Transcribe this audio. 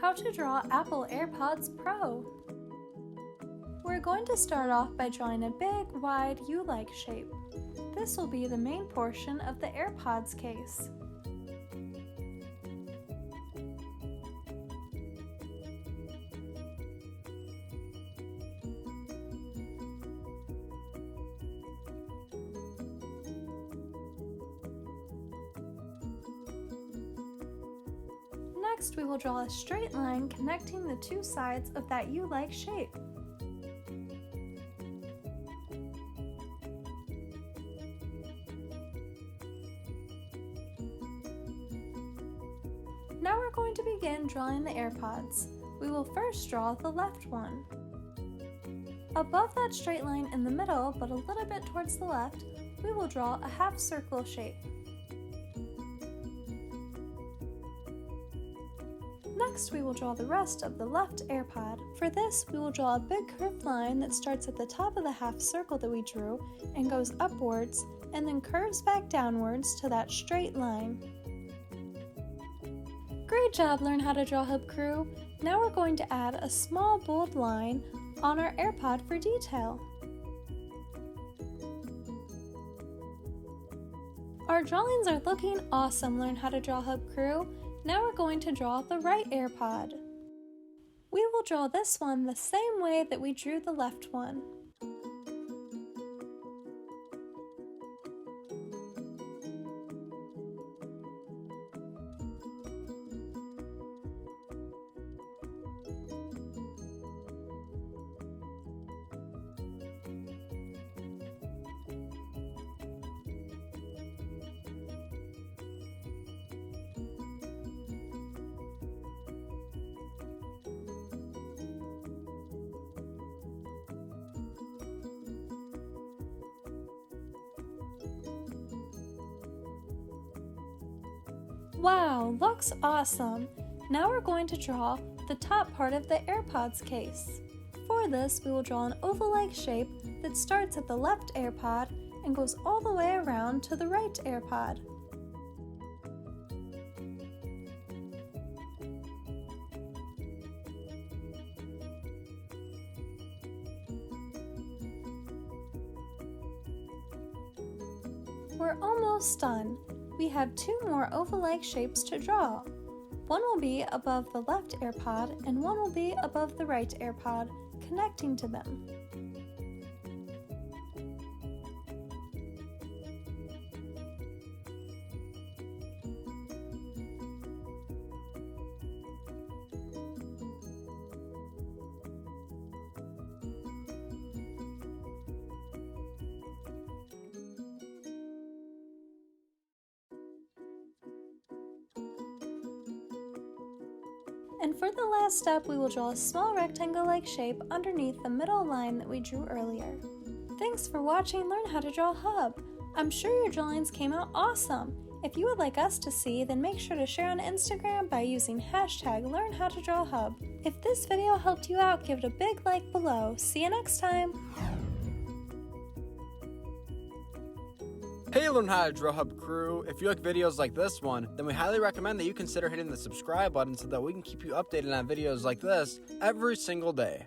How to draw Apple AirPods Pro. We're going to start off by drawing a big, wide U-like shape. This will be the main portion of the AirPods case. Next, we will draw a straight line connecting the two sides of that U-like shape. Now we're going to begin drawing the AirPods. We will first draw the left one. Above that straight line in the middle, but a little bit towards the left, we will draw a half circle shape. Next, we will draw the rest of the left AirPod. For this, we will draw a big curved line that starts at the top of the half circle that we drew and goes upwards and then curves back downwards to that straight line. Great job, Learn How to Draw Hub crew! Now we're going to add a small bold line on our AirPod for detail. Our drawings are looking awesome, Learn How to Draw Hub crew! Now we're going to draw the right AirPod. We will draw this one the same way that we drew the left one. Wow, looks awesome! Now we're going to draw the top part of the AirPods case. For this, we will draw an oval-like shape that starts at the left AirPod and goes all the way around to the right AirPod. We're almost done. We have two more oval-like shapes to draw. One will be above the left AirPod and one will be above the right AirPod, connecting to them. And for the last step, we will draw a small rectangle-like shape underneath the middle line that we drew earlier. Thanks for watching Learn How to Draw Hub! I'm sure your drawings came out awesome! If you would like us to see, then make sure to share on Instagram by using #LearnHowToDrawHub. If this video helped you out, give it a big like below. See you next time! Hey Learn How to Draw Hub crew! If you like videos like this one, then we highly recommend that you consider hitting the subscribe button so that we can keep you updated on videos like this every single day.